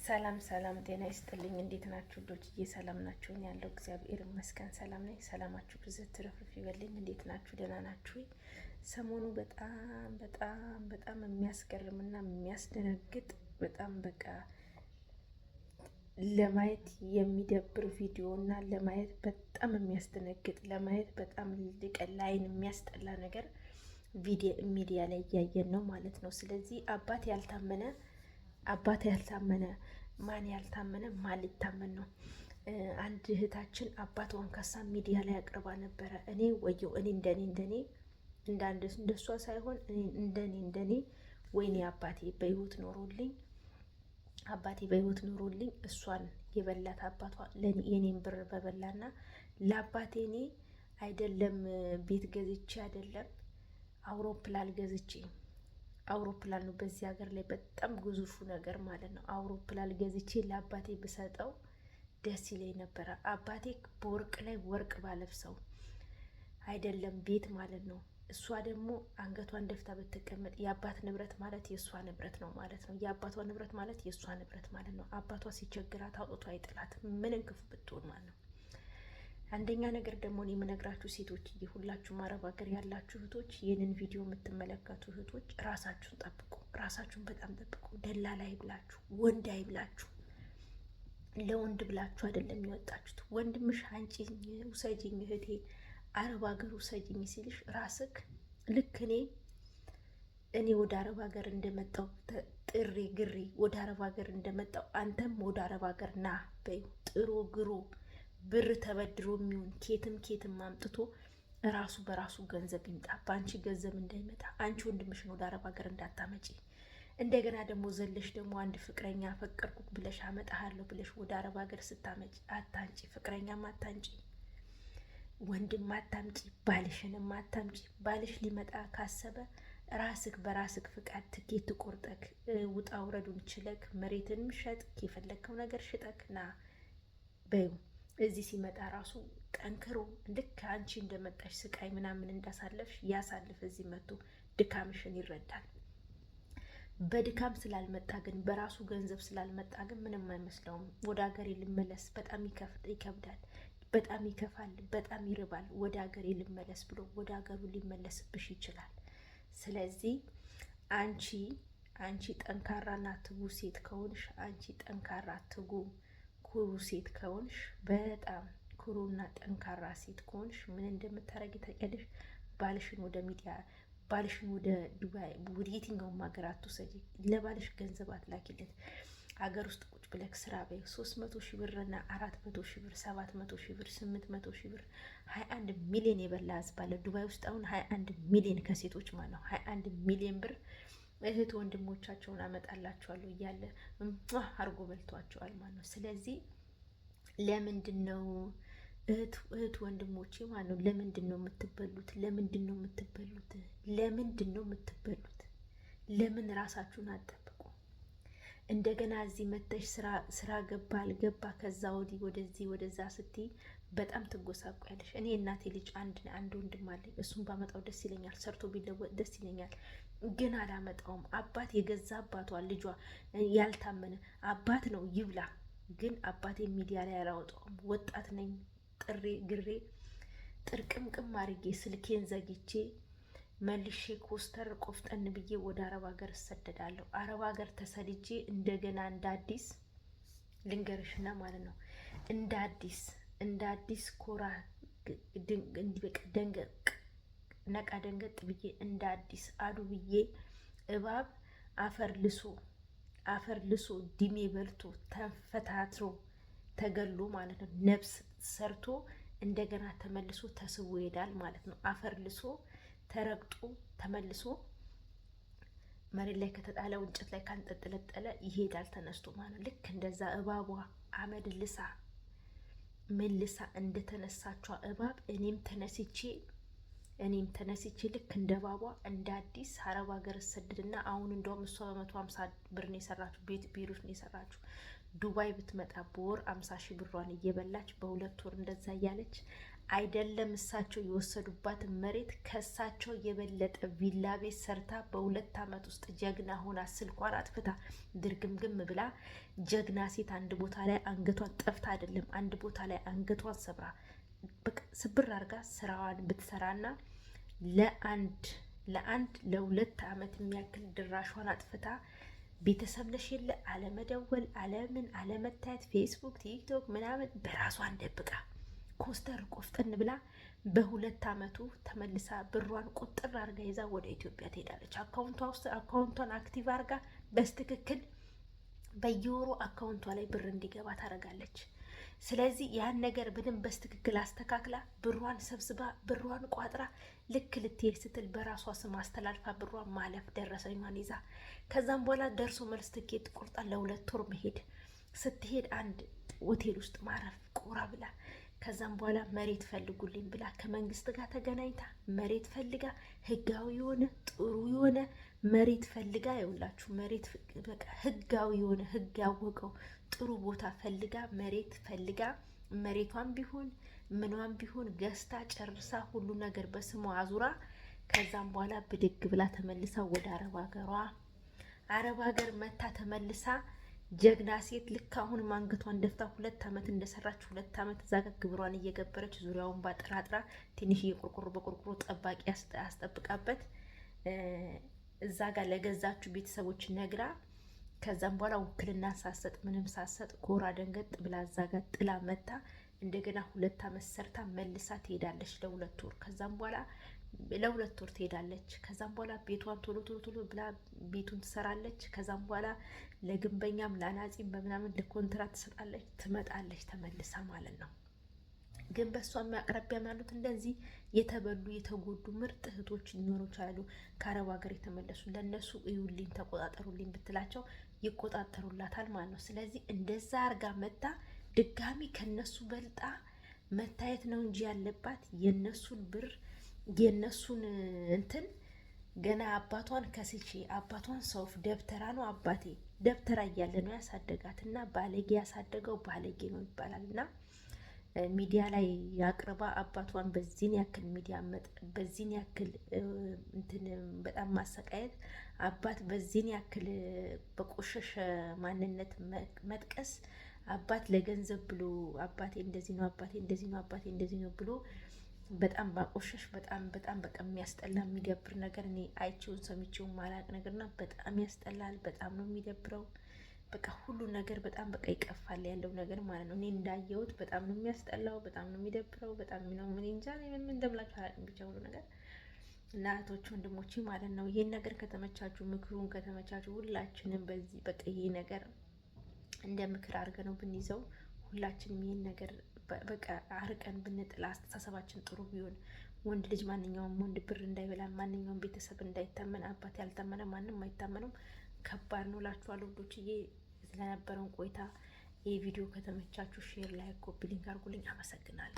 ሰላም ሰላም፣ ጤና ይስጥልኝ። እንዴት ናችሁ ልጆችዬ? ሰላም ናችሁ? እኔ ያለው እግዚአብሔር ይመስገን ሰላም ነኝ። ሰላማችሁ ብዝት ትርፍርፍ ይበልኝ። እንዴት ናችሁ? ደህና ናችሁ? ሰሞኑ በጣም የሚያስገርምና የሚያስደነግጥ በጣም በቃ ለማየት የሚደብር ቪዲዮ እና ለማየት በጣም የሚያስደነግጥ ለማየት በጣም ለዓይን የሚያስጠላ ነገር ሚዲያ ላይ እያየን ነው ማለት ነው። ስለዚህ አባት ያልታመነ ማን ያልታመነ ማን ሊታመን ነው? አንድ እህታችን አባቷን ከሳ ሚዲያ ላይ አቅርባ ነበረ። እኔ ወየው እኔ እንደኔ እንደሷ ሳይሆን እንደኔ ወይኔ አባቴ በህይወት ኖሮልኝ እሷን የበላት አባቷ የኔን ብር በበላና ለአባቴ እኔ አይደለም ቤት ገዝቼ አይደለም አውሮፕላን ገዝቼ አውሮፕላን ነው በዚህ ሀገር ላይ በጣም ግዙፉ ነገር ማለት ነው። አውሮፕላን ገዝቼ ለአባቴ ብሰጠው ደስ ይለኝ ነበረ። አባቴ በወርቅ ላይ ወርቅ ባለብሰው አይደለም ቤት ማለት ነው። እሷ ደግሞ አንገቷን ደፍታ ብትቀመጥ የአባት ንብረት ማለት የእሷ ንብረት ነው ማለት ነው። የአባቷ ንብረት ማለት የእሷ ንብረት ማለት ነው። አባቷ ሲቸግራት አውጥቶ አይጥላት ምንም ክፉ ብትሆን ማለት ነው። አንደኛ ነገር ደግሞ እኔ የምነግራችሁ ሴቶች ሁላችሁም አረብ ሀገር ያላችሁ እህቶች ይህንን ቪዲዮ የምትመለከቱ እህቶች ራሳችሁን ጠብቁ። ራሳችሁን በጣም ጠብቁ። ደላላ አይብላችሁ፣ ወንድ አይብላችሁ። ለወንድ ብላችሁ አይደለም የሚወጣችሁት። ወንድምሽ አንቺ ውሰጂኝ እህቴ አረብ ሀገር ውሰጂኝ ሲልሽ ራስክ ልክ እኔ ወደ አረብ ሀገር እንደመጣው ጥሪ ግሪ ወደ አረብ ሀገር እንደመጣው አንተም ወደ አረብ ሀገር ና በይ። ጥሩ ግሩ ብር ተበድሮ የሚሆን ኬትም አምጥቶ ራሱ በራሱ ገንዘብ ይምጣ። በአንቺ ገንዘብ እንዳይመጣ። አንቺ ወንድምሽን ወደ አረብ ሀገር እንዳታመጪ። እንደገና ደግሞ ዘለሽ ደግሞ አንድ ፍቅረኛ ፈቀርኩ ብለሽ አመጣሃለሁ ብለሽ ወደ አረብ ሀገር ስታመጪ አታንጪ። ፍቅረኛም አታንጪ፣ ወንድም አታምጪ፣ ባልሽንም አታምጪ። ባልሽ ሊመጣ ካሰበ ራስክ በራስክ ፍቃድ ትኬት ቆርጠክ ውጣ ውረዱን ችለክ መሬትንም ሸጥክ የፈለግከው ነገር ሽጠክ ና በዩ። እዚህ ሲመጣ ራሱ ጠንክሮ ልክ አንቺ እንደመጣሽ ስቃይ ምናምን እንዳሳለፍሽ ያሳልፍ። እዚህ መጥቶ ድካምሽን ይረዳል። በድካም ስላልመጣ ግን በራሱ ገንዘብ ስላልመጣ ግን ምንም አይመስለውም። ወደ ሀገሬ ልመለስ በጣም ይከብዳል፣ በጣም ይከፋል፣ በጣም ይርባል፣ ወደ ሀገሬ ልመለስ ብሎ ወደ ሀገሩ ሊመለስብሽ ይችላል። ስለዚህ አንቺ ጠንካራና ትጉ ሴት ከሆንሽ አንቺ ጠንካራ ትጉ ኩሩ ሴት ከሆንሽ በጣም ኩሩና ጠንካራ ሴት ከሆንሽ ምን እንደምታረጊ ታውቂያለሽ? ባልሽን ወደ ሚዲያ ባልሽን ወደ ዱባይ ወደ የትኛውም ሀገር አትውሰጂ። ለባልሽ ገንዘብ አትላኪለት። ሀገር ውስጥ ቁጭ ብለክ ስራ በይ። 300 ሺህ ብርና 400 ሺህ ብር 700 ሺህ ብር 800 ሺህ ብር 21 ሚሊዮን የበላ ህዝብ አለ ዱባይ ውስጥ። አሁን 21 ሚሊዮን ከሴቶች ማለት ነው 21 ሚሊዮን ብር እህት ወንድሞቻቸውን አመጣላቸዋለሁ እያለ አርጎ በልቷቸዋል ማለት ነው። ስለዚህ ለምንድን ነው እህት ወንድሞቼ ማለት ነው ለምንድን ነው የምትበሉት? ለምን ራሳችሁን አትጠብቁ? እንደገና እዚህ መተሽ ስራ ገባ አልገባ ከዛ ወዲህ ወደዚህ ወደዛ ስትይ በጣም ትጎሳቆያለሽ። እኔ እናቴ ልጅ አንድ ወንድም አለኝ። እሱን ባመጣው ደስ ይለኛል፣ ሰርቶ ቢለወጥ ደስ ይለኛል። ግን አላመጣውም። አባት የገዛ አባቷ ልጇ ያልታመነ አባት ነው ይብላ። ግን አባቴ ሚዲያ ላይ አላወጣውም። ወጣት ነኝ ግሬ ጥርቅምቅም አድርጌ ስልኬን ዘግቼ መልሼ ኮስተር ቆፍጠን ብዬ ወደ አረብ ሀገር እሰደዳለሁ። አረብ ሀገር ተሰድጄ እንደገና እንደ አዲስ ልንገርሽና ማለት ነው እንደ አዲስ ኮራ ነቃ ደንገጥ ብዬ እንደ አዲስ አዱ ብዬ እባብ አፈር ልሶ ድሜ በልቶ ተፈታትሮ ተገሎ ማለት ነው። ነፍስ ሰርቶ እንደገና ተመልሶ ተስቦ ይሄዳል ማለት ነው። አፈር ልሶ ተረግጦ ተመልሶ መሬት ላይ ከተጣለው እንጨት ላይ ካንጠለጠለ ይሄዳል ተነስቶ ማለት ነው። ልክ እንደዛ እባቧ አመድ ልሳ መልሳ እንደተነሳቿ እባብ እኔም ተነስቼ ልክ እንደ ባቧ እንደ አዲስ አረብ ሀገር እሰድድና አሁን እንደውም እሷ በ150 ብር ነው የሰራችሁ፣ ቤሩት ነው የሰራችሁ። ዱባይ ብትመጣ በወር 50 ሺህ ብሯን እየበላች በ2 ወር እንደዛ እያለች አይደለም እሳቸው የወሰዱባትን መሬት ከእሳቸው የበለጠ ቪላ ቤት ሰርታ በ2 ዓመት ውስጥ ጀግና ሆና ስልኳን አጥፍታ ድርግምግም ብላ ጀግና ሴት አንድ ቦታ ላይ አንገቷን ጠፍታ አይደለም አንድ ቦታ ላይ አንገቷን ሰብራ ስብር አድርጋ ስራዋን ብትሰራና ለ2 ዓመት የሚያክል ድራሿን አጥፍታ ቤተሰብ ነሽ የለ አለመደወል አለምን አለመታየት ፌስቡክ ቲክቶክ ምናምን በራሷን ደብቃ ኮስተር ቆፍጠን ብላ በ2 ዓመቱ ተመልሳ ብሯን ቁጥር አርጋ ይዛ ወደ ኢትዮጵያ ትሄዳለች። አካውንቷ ውስጥ አካውንቷን አክቲቭ አርጋ በስትክክል በየወሩ አካውንቷ ላይ ብር እንዲገባ ታደርጋለች። ስለዚህ ያን ነገር በደንብ በስትክክል አስተካክላ ብሯን ሰብስባ ብሯን ቋጥራ ልክ ልትሄድ ስትል በራሷ ስም አስተላልፋ ብሯን ማለፍ ደረሰኛን ይዛ ከዛም በኋላ ደርሶ መልስ ትኬት ቆርጣ ለ2 ወር መሄድ ስትሄድ አንድ ሆቴል ውስጥ ማረፍ ቆራ ብላ ከዛም በኋላ መሬት ፈልጉልኝ ብላ ከመንግስት ጋር ተገናኝታ መሬት ፈልጋ ህጋዊ የሆነ ጥሩ የሆነ መሬት ፈልጋ ይውላችሁ መሬት በቃ ህጋዊ የሆነ ህግ ያወቀው ጥሩ ቦታ ፈልጋ መሬት ፈልጋ መሬቷን ቢሆን ምኗን ቢሆን ገዝታ ጨርሳ ሁሉ ነገር በስሟ አዙራ ከዛም በኋላ ብድግ ብላ ተመልሳ ወደ አረብ ሀገር መታ ተመልሳ ጀግና ሴት ልክ አሁን አንገቷን ደፍታ 2 ዓመት እንደሰራች 2 ዓመት እዛ ጋር ግብሯን እየገበረች ዙሪያውን ባጥራጥራ ትንሽ የቁርቁሩ በቁርቁሩ ጠባቂ አስጠብቃበት እዛ ጋር ለገዛችሁ ቤተሰቦች ነግራ ከዛም በኋላ ውክልና ሳሰጥ ምንም ሳሰጥ ኮራ ደንገጥ ብላ እዛ ጋር ጥላ መታ እንደገና 2 ዓመት ሰርታ መልሳ ትሄዳለች ለ2 ወር። ከዛም በኋላ ለ2 ወር ትሄዳለች። ከዛም በኋላ ቤቷን ቶሎ ብላ ቤቱን ትሰራለች። ከዛም በኋላ ለግንበኛም ለአናጺም በምናምን ለኮንትራት ትሰጣለች። ትመጣለች ተመልሳ ማለት ነው። ግን በሷ አቅራቢያ ያሉት እንደዚህ የተበሉ የተጎዱ ምርጥ እህቶች ሊኖሩ ይችላሉ። ከአረብ ሀገር የተመለሱ ለነሱ እዩልኝ ተቆጣጠሩልኝ ብትላቸው ይቆጣጠሩላታል ማለት ነው። ስለዚህ እንደዛ አርጋ መጣ ድጋሚ ከነሱ በልጣ መታየት ነው እንጂ ያለባት የነሱን ብር የነሱን እንትን ገና አባቷን ከስቼ አባቷን ሰውፍ ደብተራ ነው አባቴ ደብተራ እያለ ነው ያሳደጋት እና ባለጌ ያሳደገው ባለጌ ነው ይባላል እና ሚዲያ ላይ ያቅርባ አባቷን በዚህን ያክል ሚዲያ በዚህን ያክል እንትን በጣም ማሰቃየት አባት በዚህን ያክል በቆሸሸ ማንነት መጥቀስ አባት ለገንዘብ ብሎ አባቴ እንደዚህ ነው አባቴ እንደዚህ ነው አባቴ እንደዚህ ነው ብሎ በጣም ባቆሸሽ በጣም በቃ የሚያስጠላ የሚደብር ነገር እኔ አይቼውን ሰምቼውን ማላቅ ነገርና በጣም ያስጠላል። በጣም ነው የሚደብረው። በቃ ሁሉ ነገር በጣም በቃ ይቀፋል ያለው ነገር ማለት ነው። እኔ እንዳየሁት በጣም ነው የሚያስጠላው፣ በጣም ነው የሚደብረው፣ በጣም ነው ምን እንጃ ምን እንደምላችሁ አላውቅም። ብቻ ሁሉ ነገር እና እህቶች ወንድሞቼ ማለት ነው ይሄን ነገር ከተመቻችሁ ምክሩን ከተመቻችሁ ሁላችንም በዚህ በቃ ይሄ ነገር እንደ ምክር አድርገን ነው ብንይዘው ሁላችንም ይሄን ነገር በቃ አርቀን ብንጥል አስተሳሰባችን ጥሩ ቢሆን ወንድ ልጅ ማንኛውም ወንድ ብር እንዳይበላ ማንኛውም ቤተሰብ እንዳይታመን አባት ያልታመነ ማንም አይታመንም። ከባድ ነው እላችኋለሁ ውዶችዬ። ስለነበረን ቆይታ ይህ ቪዲዮ ከተመቻችሁ ሼር፣ ላይክ፣ ኮፒ ሊንክ አድርጉልኝ። አመሰግናለሁ።